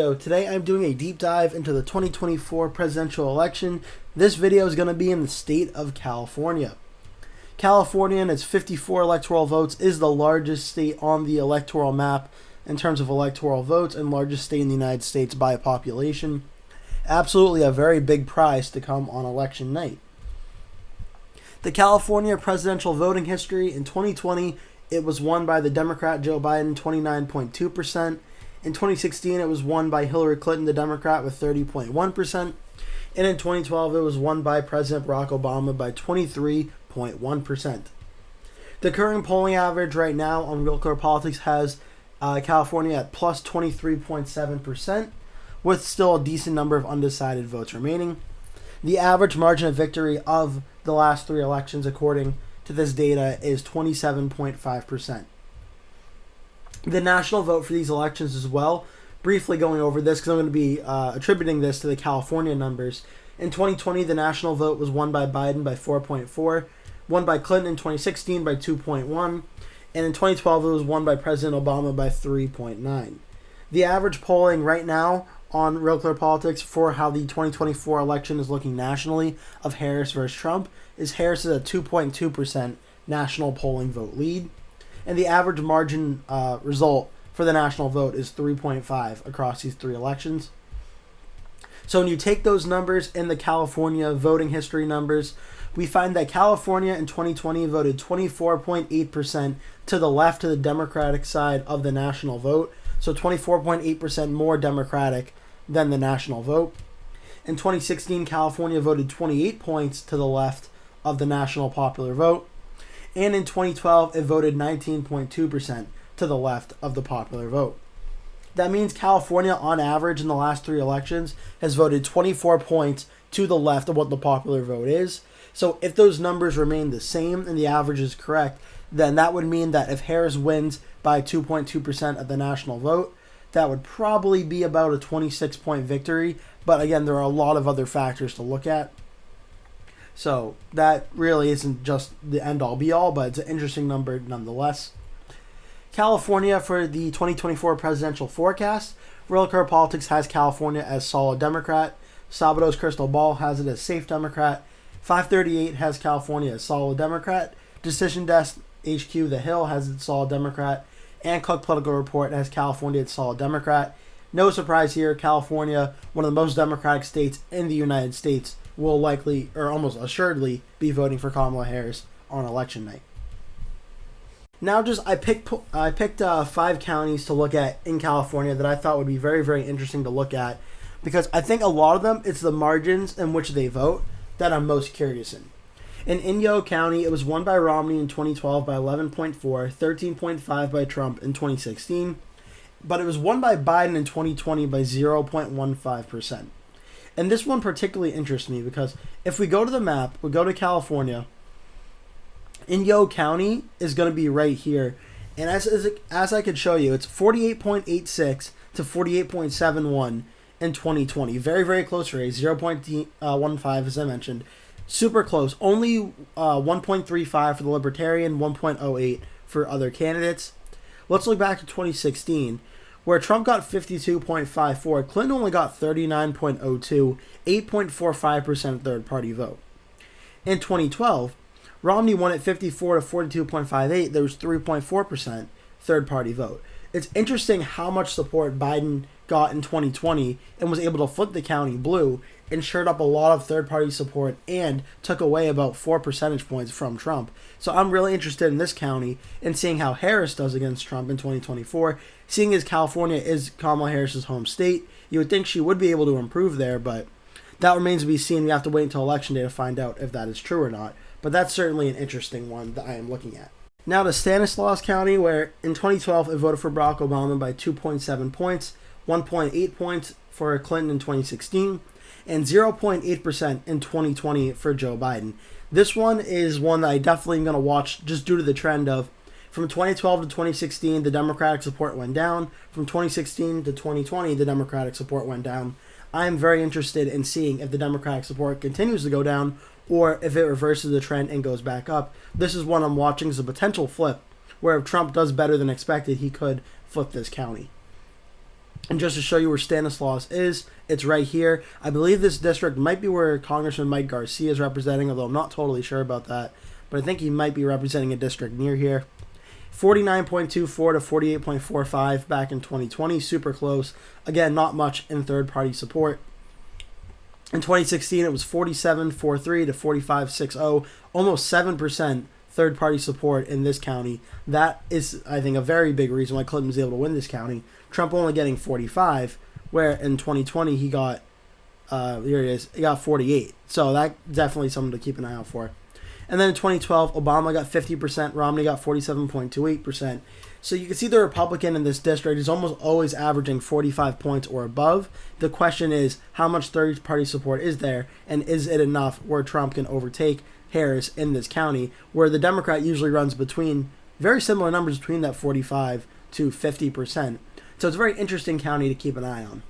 So today I'm doing a deep dive into the 2024 presidential election. This video is going to be in the state of California. California and its 54 electoral votes is the largest state on the electoral map in terms of electoral votes and largest state in the United States by population. Absolutely a very big prize to come on election night. The California presidential voting history in 2020, it was won by the Democrat Joe Biden, 29.2%. In 2016, it was won by Hillary Clinton, the Democrat, with 30.1%. And in 2012, it was won by President Barack Obama by 23.1%. The current polling average right now on Electoral Politics has California at plus 23.7%, with still a decent number of undecided votes remaining. The average margin of victory of the last three elections, according to this data, is 27.5%. The national vote for these elections as well, briefly going over this because I'm going to be attributing this to the California numbers. In 2020, the national vote was won by Biden by 4.4, won by Clinton in 2016 by 2.1, and in 2012 it was won by President Obama by 3.9. The average polling right now on Real Clear Politics for how the 2024 election is looking nationally of Harris versus Trump is Harris is a 2.2% national polling vote lead. And the average margin result for the national vote is 3.5 across these three elections. So when you take those numbers and the California voting history numbers, we find that California in 2020 voted 24.8% to the left of the Democratic side of the national vote. So 24.8% more Democratic than the national vote. In 2016, California voted 28 points to the left of the national popular vote. And in 2012, it voted 19.2% to the left of the popular vote. That means California, on average, in the last three elections, has voted 24 points to the left of what the popular vote is. So if those numbers remain the same and the average is correct, then that would mean that if Harris wins by 2.2% of the national vote, that would probably be about a 26-point victory. But again, there are a lot of other factors to look at. So that really isn't just the end-all be-all, but it's an interesting number nonetheless. California for the 2024 presidential forecast. Real Clear Politics has California as solid Democrat. Sabado's Crystal Ball has it as safe Democrat. 538 has California as solid Democrat. Decision Desk HQ The Hill has it solid Democrat. And Cook Political Report has California as solid Democrat. No surprise here, California, one of the most Democratic states in the United States, will likely, or almost assuredly, be voting for Kamala Harris on election night. Now, I picked 5 counties to look at in California that I thought would be very, very interesting to look at, because I think a lot of them, it's the margins in which they vote that I'm most curious in. In Inyo County, it was won by Romney in 2012 by 11.4, 13.5 by Trump in 2016, but it was won by Biden in 2020 by 0.15%. And this one particularly interests me because if we go to the map, we go to California, Inyo County is going to be right here. And as I could show you, it's 48.86 to 48.71 in 2020. Very, very close rate, 0.15 as I mentioned. Super close. Only 1.35 for the Libertarian, 1.08 for other candidates. Let's look back to 2016. Where Trump got 52.54, Clinton only got 39.02, 8.45% third-party vote. In 2012, Romney won at 54 to 42.58. There was 3.4% third-party vote. It's interesting how much support Biden got in 2020 and was able to flip the county blue and shored up a lot of third-party support and took away about 4 percentage points from Trump. So I'm really interested in this county and seeing how Harris does against Trump in 2024. Seeing as California is Kamala Harris's home state, you would think she would be able to improve there, but that remains to be seen. We have to wait until Election Day to find out if that is true or not. But that's certainly an interesting one that I am looking at. Now to Stanislaus County, where in 2012 it voted for Barack Obama by 2.7 points, 1.8 points for Clinton in 2016, and 0.8% in 2020 for Joe Biden. This one is one that I definitely am going to watch just due to the trend of from 2012 to 2016, the Democratic support went down. From 2016 to 2020, the Democratic support went down. I am very interested in seeing if the Democratic support continues to go down or if it reverses the trend and goes back up. This is one I'm watching as a potential flip, where if Trump does better than expected, he could flip this county. And just to show you where Stanislaus is, it's right here. I believe this district might be where Congressman Mike Garcia is representing, although I'm not totally sure about that. But I think he might be representing a district near here. 49.24 to 48.45 back in 2020, super close. Again, not much in third-party support. In 2016, it was 47.43 to 45.60, almost 7% third-party support in this county. That is, I think, a very big reason why Clinton was able to win this county. Trump only getting 45, where in 2020 he got, here it is, he got 48. So that's definitely something to keep an eye out for. And then in 2012, Obama got 50%, Romney got 47.28%. So you can see the Republican in this district is almost always averaging 45 points or above. The question is, how much third-party support is there, and is it enough where Trump can overtake Harris in this county, where the Democrat usually runs between very similar numbers between that 45 to 50%. So it's a very interesting county to keep an eye on.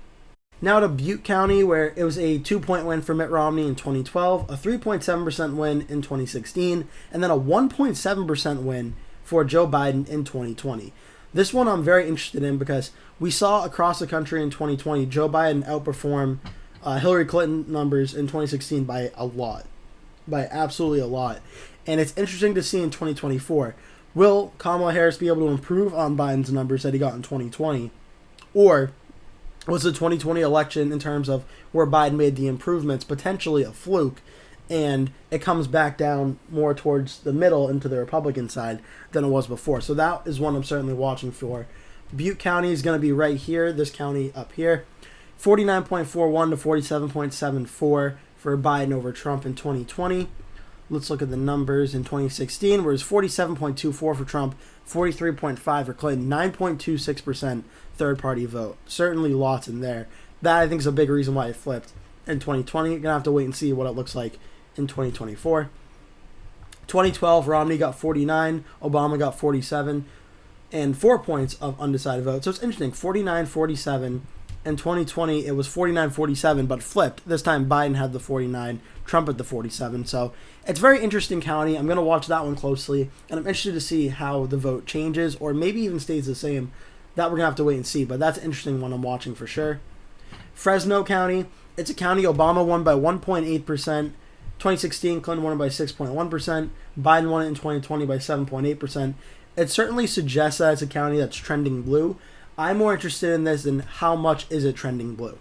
Now to Butte County, where it was a 2-point win for Mitt Romney in 2012, a 3.7% win in 2016, and then a 1.7% win for Joe Biden in 2020. This one I'm very interested in because we saw across the country in 2020 Joe Biden outperform Hillary Clinton numbers in 2016 by a lot. By absolutely a lot. And it's interesting to see in 2024, will Kamala Harris be able to improve on Biden's numbers that he got in 2020? Or was the 2020 election, in terms of where Biden made the improvements, potentially a fluke, and it comes back down more towards the middle into the Republican side than it was before? So that is one I'm certainly watching for. Butte County is going to be right here, this county up here. 49.41 to 47.74 for Biden over Trump in 2020. Let's look at the numbers in 2016, where it's 47.24 for Trump, 43.5 for Clinton, 9.26% third-party vote. Certainly lots in there. That, I think, is a big reason why it flipped in 2020. You're going to have to wait and see what it looks like in 2024. 2012, Romney got 49, Obama got 47, and 4 points of undecided vote. So it's interesting, 49-47. In 2020, it was 49-47, but flipped. This time, Biden had the 49, Trump at the 47. So it's a very interesting county. I'm going to watch that one closely, and I'm interested to see how the vote changes, or maybe even stays the same. That we're going to have to wait and see, but that's an interesting one I'm watching for sure. Fresno County, it's a county Obama won by 1.8%. 2016, Clinton won it by 6.1%. Biden won it in 2020 by 7.8%. It certainly suggests that it's a county that's trending blue. I'm more interested in this than how much is it trending blue.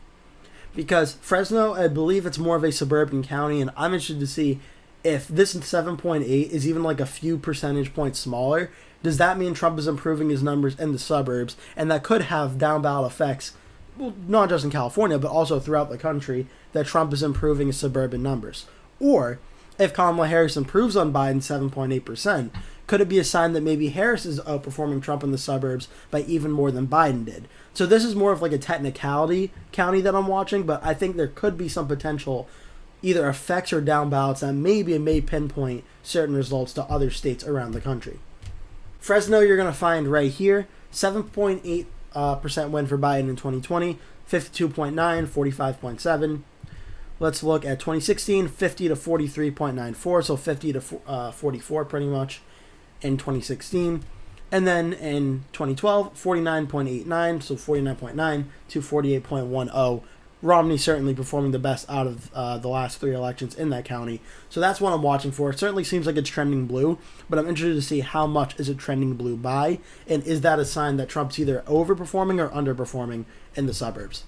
Because Fresno, I believe it's more of a suburban county, and I'm interested to see if this 7.8 is even like a few percentage points smaller. Does that mean Trump is improving his numbers in the suburbs? And that could have down ballot effects, well, not just in California, but also throughout the country, that Trump is improving his suburban numbers. Or if Kamala Harris improves on Biden 7.8%, could it be a sign that maybe Harris is outperforming Trump in the suburbs by even more than Biden did? So this is more of like a technicality county that I'm watching, but I think there could be some potential either effects or down ballots that maybe may pinpoint certain results to other states around the country. Fresno, you're going to find right here, 7.8% win for Biden in 2020, 52.9, 45.7. Let's look at 2016, 50 to 43.94, so 50 to 44 pretty much in 2016. And then in 2012, 49.89, so 49.9 to 48.10. Romney certainly performing the best out of the last three elections in that county. So that's what I'm watching for. It certainly seems like it's trending blue, but I'm interested to see how much is it trending blue by, and is that a sign that Trump's either overperforming or underperforming in the suburbs.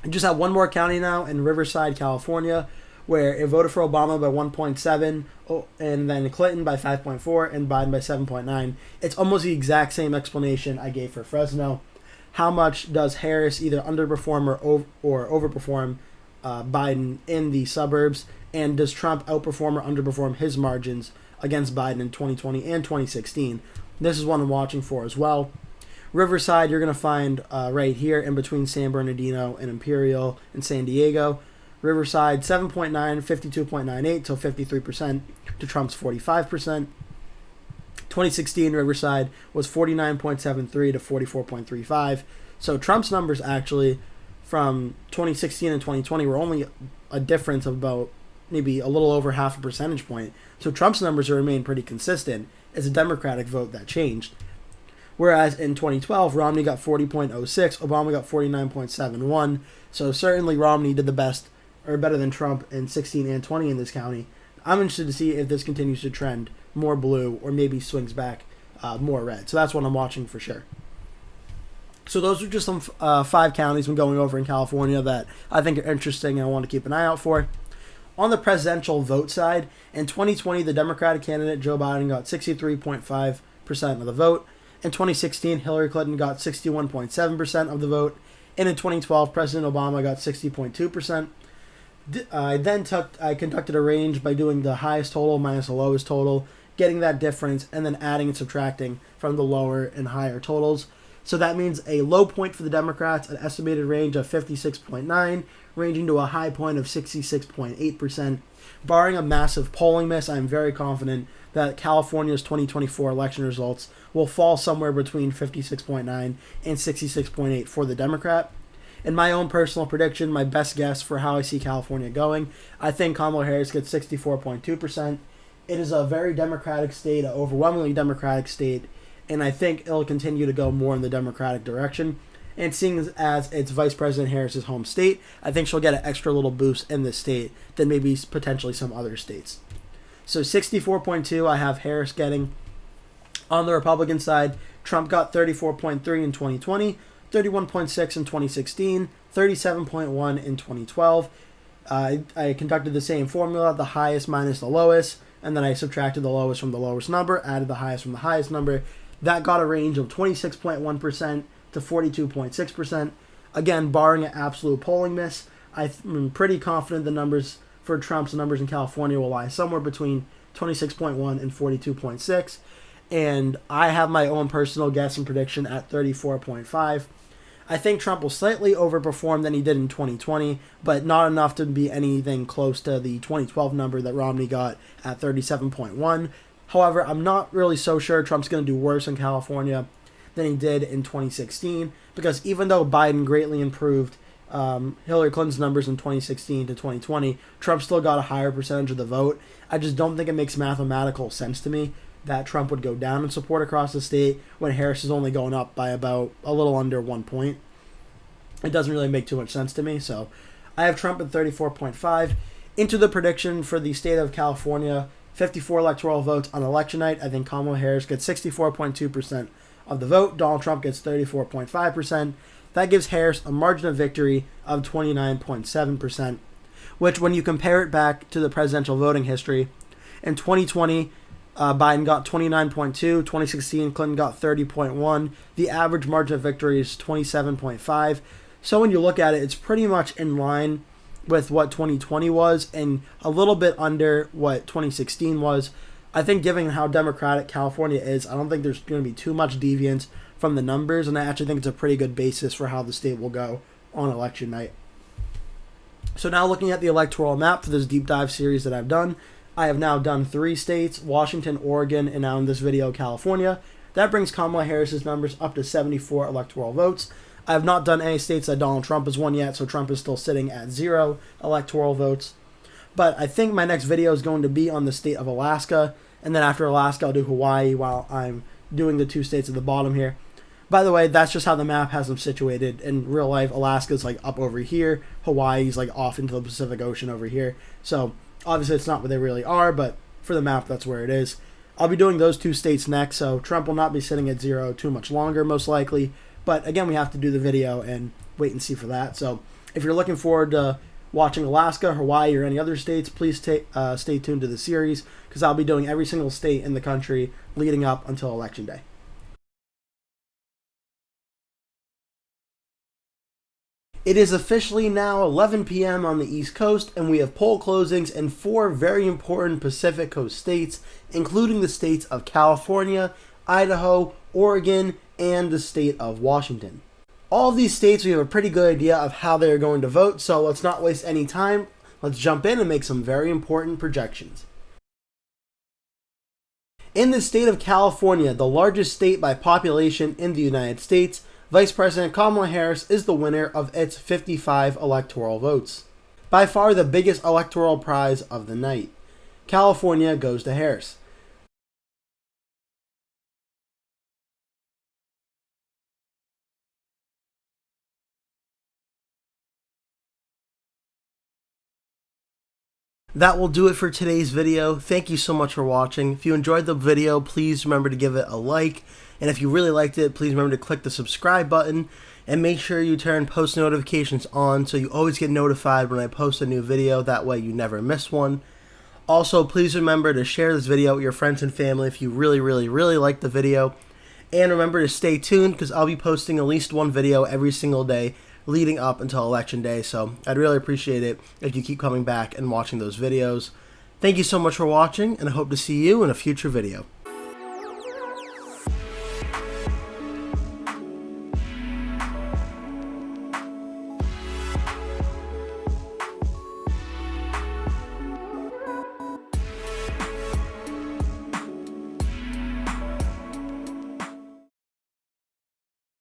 I just have one more county now in Riverside, California, where it voted for Obama by 1.7, and then Clinton by 5.4, and Biden by 7.9. It's almost the exact same explanation I gave for Fresno. How much does Harris either underperform or overperform Biden in the suburbs? And does Trump outperform or underperform his margins against Biden in 2020 and 2016? This is one I'm watching for as well. Riverside, you're going to find right here in between San Bernardino and Imperial and San Diego. Riverside, 7.9, 52.98, so 53% to Trump's 45%. 2016 Riverside was 49.73 to 44.35. So Trump's numbers actually from 2016 and 2020 were only a difference of about maybe a little over half a percentage point. So Trump's numbers have remained pretty consistent. It's a Democratic vote that changed. Whereas in 2012, Romney got 40.06, Obama got 49.71. So certainly Romney did the best, or better than Trump in 16 and 20 in this county. I'm interested to see if this continues to trend more blue or maybe swings back more red. So that's what I'm watching for sure. So those are just some 5 counties I'm going over in California that I think are interesting and I want to keep an eye out for. On the presidential vote side, in 2020, the Democratic candidate Joe Biden got 63.5% of the vote. In 2016, Hillary Clinton got 61.7% of the vote. And in 2012, President Obama got 60.2%. I conducted a range by doing the highest total minus the lowest total, getting that difference, and then adding and subtracting from the lower and higher totals. So that means a low point for the Democrats, an estimated range of 56.9, ranging to a high point of 66.8%. Barring a massive polling miss, I'm very confident that California's 2024 election results will fall somewhere between 56.9 and 66.8 for the Democrat. In my own personal prediction, my best guess for how I see California going, I think Kamala Harris gets 64.2%. It is a very Democratic state, an overwhelmingly Democratic state, and I think it'll continue to go more in the Democratic direction. And seeing as it's Vice President Harris's home state, I think she'll get an extra little boost in this state than maybe potentially some other states. So 64.2 I have Harris getting. On the Republican side, Trump got 34.3 in 2020, 31.6 in 2016, 37.1 in 2012. I conducted the same formula, the highest minus the lowest, and then I subtracted the lowest from the lowest number, added the highest from the highest number. That got a range of 26.1% to 42.6%. Again, barring an absolute polling miss, I'm pretty confident the numbers for Trump's numbers in California will lie somewhere between 26.1 and 42.6. And I have my own personal guess and prediction at 34.5. I think Trump will slightly overperform than he did in 2020, but not enough to be anything close to the 2012 number that Romney got at 37.1. However, I'm not really so sure Trump's going to do worse in California than he did in 2016, because even though Biden greatly improved Hillary Clinton's numbers in 2016 to 2020, Trump still got a higher percentage of the vote. I just don't think it makes mathematical sense to me that Trump would go down in support across the state when Harris is only going up by about a little under 1 point. It doesn't really make too much sense to me, so I have Trump at 34.5. Into the prediction for the state of California, 54 electoral votes on election night. I think Kamala Harris gets 64.2% of the vote. Donald Trump gets 34.5%. That gives Harris a margin of victory of 29.7%, which when you compare it back to the presidential voting history, in 2020, Biden got 29.2, 2016, Clinton got 30.1. The average margin of victory is 27.5. So when you look at it, it's pretty much in line with what 2020 was and a little bit under what 2016 was. I think given how Democratic California is, I don't think there's going to be too much deviance from the numbers, and I actually think it's a pretty good basis for how the state will go on election night. So now looking at the electoral map for this deep dive series that I've done, I have now done 3 states, Washington, Oregon, and now in this video, California. That brings Kamala Harris's numbers up to 74 electoral votes. I have not done any states that Donald Trump has won yet, so Trump is still sitting at 0 electoral votes. But I think my next video is going to be on the state of Alaska, and then after Alaska, I'll do Hawaii while I'm doing the 2 states at the bottom here. By the way, that's just how the map has them situated. In real life, Alaska's like up over here, Hawaii's like off into the Pacific Ocean over here. So obviously it's not where they really are, but for the map, that's where it is. I'll be doing those 2 states next, so Trump will not be sitting at 0 too much longer, most likely. But again, we have to do the video and wait and see for that. So if you're looking forward to watching Alaska, Hawaii, or any other states, please stay tuned to the series, because I'll be doing every single state in the country leading up until Election Day. It is officially now 11 p.m. on the East Coast, and we have poll closings in 4 very important Pacific Coast states, including the states of California, Idaho, Oregon, and the state of Washington. All of these states, we have a pretty good idea of how they are going to vote, so let's not waste any time. Let's jump in and make some very important projections. In the state of California, the largest state by population in the United States, Vice President Kamala Harris is the winner of its 55 electoral votes. By far the biggest electoral prize of the night. California goes to Harris. That will do it for today's video. Thank you so much for watching. If you enjoyed the video, please remember to give it a like. And if you really liked it, please remember to click the subscribe button. And make sure you turn post notifications on so you always get notified when I post a new video. That way you never miss one. Also, please remember to share this video with your friends and family if you really like the video. And remember to stay tuned because I'll be posting at least one video every single day leading up until Election Day. So I'd really appreciate it if you keep coming back and watching those videos. Thank you so much for watching, and I hope to see you in a future video.